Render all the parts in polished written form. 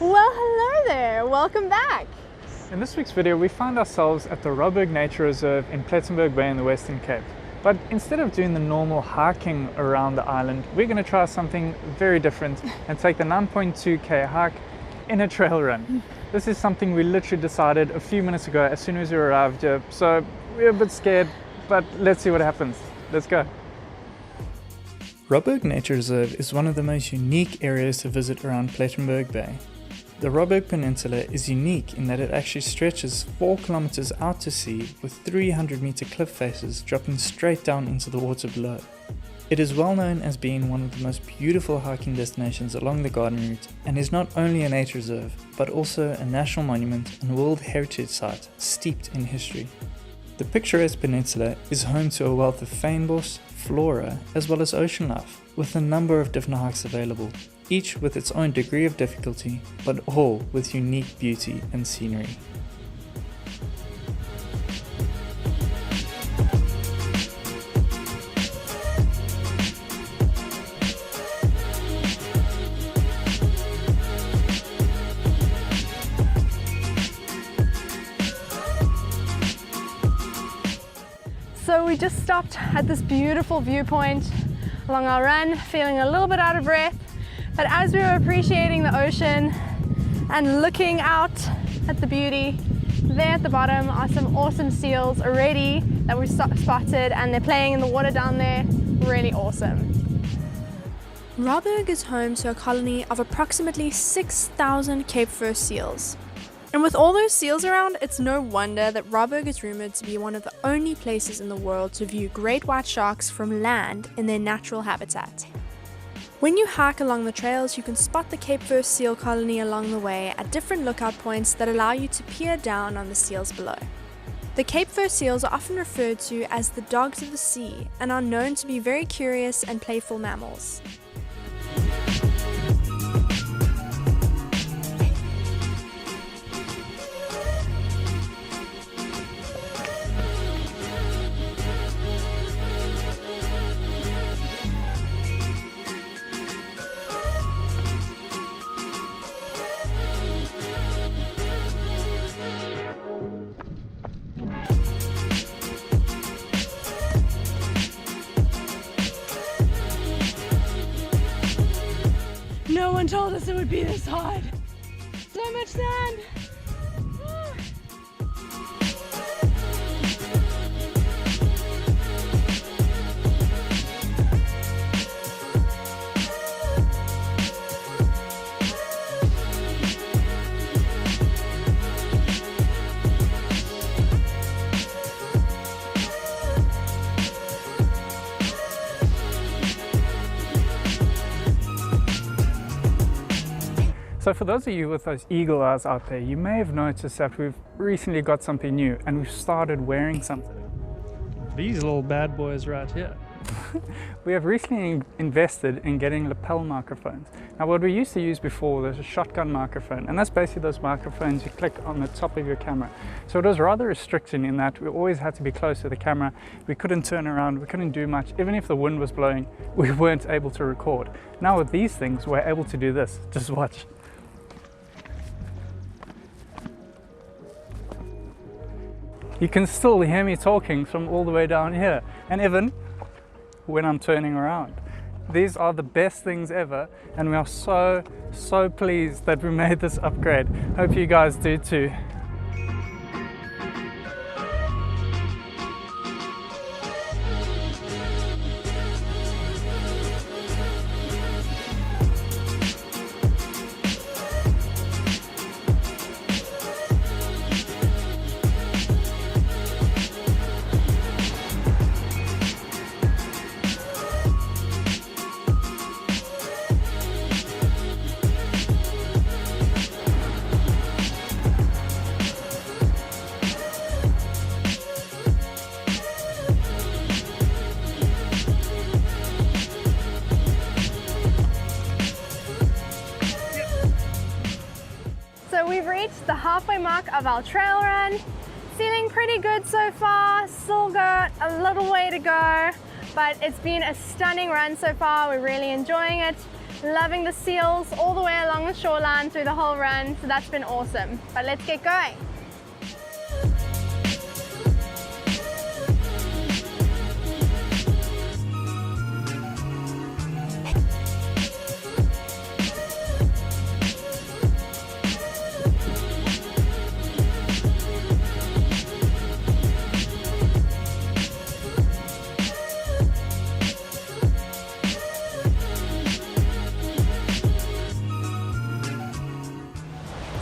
Well, hello there, welcome back. In this week's video, we find ourselves at the Robberg Nature Reserve in Plettenberg Bay in the Western Cape. But instead of doing the normal hiking around the island, we're going to try something very different and take the 9.2k hike in a trail run. This is something we literally decided a few minutes ago as soon as we arrived here, so we're a bit scared, but let's see what happens. Let's go. Robberg Nature Reserve is one of the most unique areas to visit around Plettenberg Bay. The Robberg Peninsula is unique in that it actually stretches 4 kilometers out to sea with 300-meter cliff faces dropping straight down into the water below. It is well known as being one of the most beautiful hiking destinations along the garden route and is not only a nature reserve but also a national monument and World Heritage Site steeped in history. The picturesque peninsula is home to a wealth of fynbos, flora as well as ocean life, with a number of different hikes available, each with its own degree of difficulty, but all with unique beauty and scenery. So we just stopped at this beautiful viewpoint along our run, feeling a little bit out of breath. But as we were appreciating the ocean and looking out at the beauty, there at the bottom are some awesome seals already that we've spotted, and they're playing in the water down there. Really awesome. Robberg is home to a colony of approximately 6,000 Cape fur seals. And with all those seals around, it's no wonder that Robberg is rumored to be one of the only places in the world to view great white sharks from land in their natural habitat. When you hike along the trails, you can spot the Cape fur seal colony along the way at different lookout points that allow you to peer down on the seals below. The Cape fur seals are often referred to as the dogs of the sea and are known to be very curious and playful mammals. No one told us it would be this hard. So much sand. So for those of you with those eagle eyes out there, you may have noticed that we've recently got something new and we've started wearing something. These little bad boys right here. We have recently invested in getting lapel microphones. Now what we used to use before was a shotgun microphone, and that's basically those microphones you click on the top of your camera. So it was rather restricting in that we always had to be close to the camera. We couldn't turn around, we couldn't do much. Even if the wind was blowing, we weren't able to record. Now with these things, we're able to do this. Just watch. You can still hear me talking from all the way down here, and even when I'm turning around. These are the best things ever, and we are so pleased that we made this upgrade. Hope you guys do too. We've reached the halfway mark of our trail run. Feeling pretty good so far, still got a little way to go, but it's been a stunning run so far. We're really enjoying it. Loving the seals all the way along the shoreline through the whole run, so that's been awesome. But let's get going.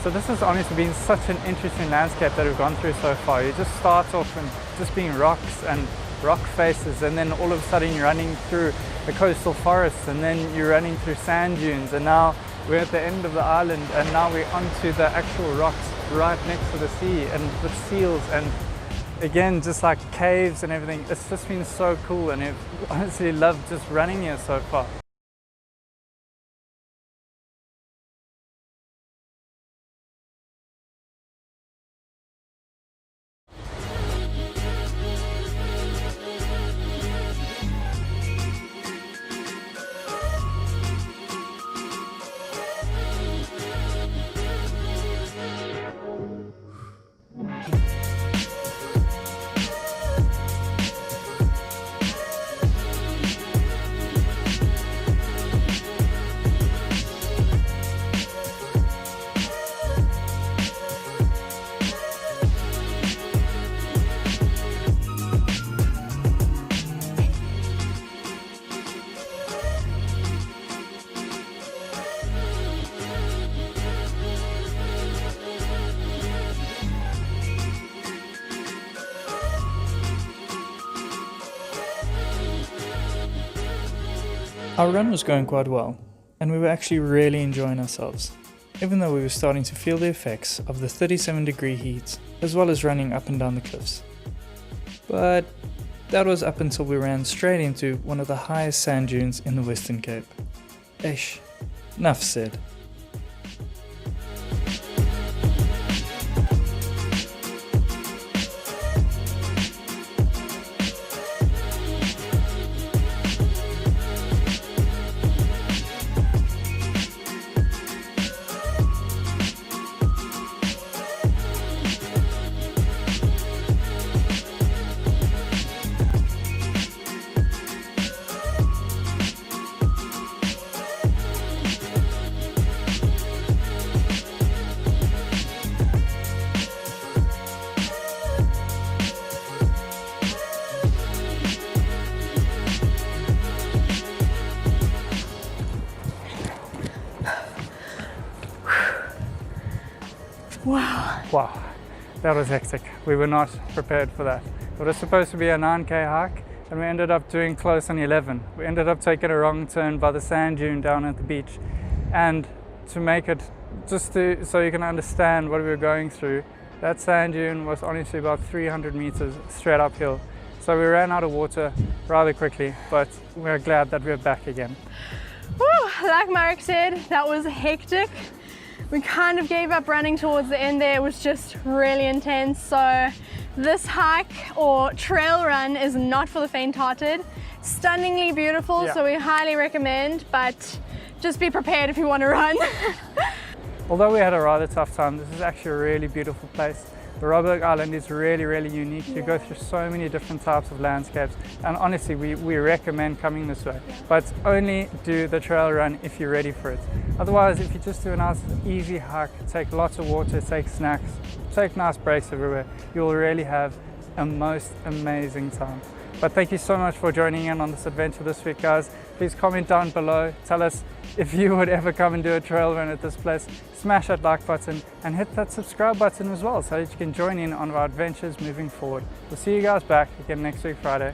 So this has honestly been such an interesting landscape that we've gone through so far. You just start off and just being rocks and rock faces, and then all of a sudden you're running through the coastal forests, and then you're running through sand dunes, and now we're at the end of the island, and now we're onto the actual rocks right next to the sea and with seals, and again just like caves and everything. It's just been so cool, and I've honestly loved just running here so far. Our run was going quite well, and we were actually really enjoying ourselves, even though we were starting to feel the effects of the 37-degree heat, as well as running up and down the cliffs. But that was up until we ran straight into one of the highest sand dunes in the Western Cape. Ish, enough said. Wow, that was hectic. We were not prepared for that. It was supposed to be a 9k hike, and we ended up doing close on 11. We ended up taking a wrong turn by the sand dune down at the beach. And to make it, so you can understand what we were going through, that sand dune was honestly about 300 meters straight uphill. So we ran out of water rather quickly, but we're glad that we're back again. Woo, like Marek said, that was hectic. We kind of gave up running towards the end there. It was just really intense. So this hike or trail run is not for the faint-hearted. Stunningly beautiful, yeah. So we highly recommend, but just be prepared if you want to run. Although we had a rather tough time, this is actually a really beautiful place. The Robberg Island is really, really unique. You go through so many different types of landscapes, and honestly, we recommend coming this way. But only do the trail run if you're ready for it. Otherwise, if you just do a nice, easy hike, take lots of water, take snacks, take nice breaks everywhere, you'll really have a most amazing time. But thank you so much for joining in on this adventure this week, guys. Please comment down below. Tell us if you would ever come and do a trail run at this place. Smash that like button and hit that subscribe button as well so that you can join in on our adventures moving forward. We'll see you guys back again next week, Friday.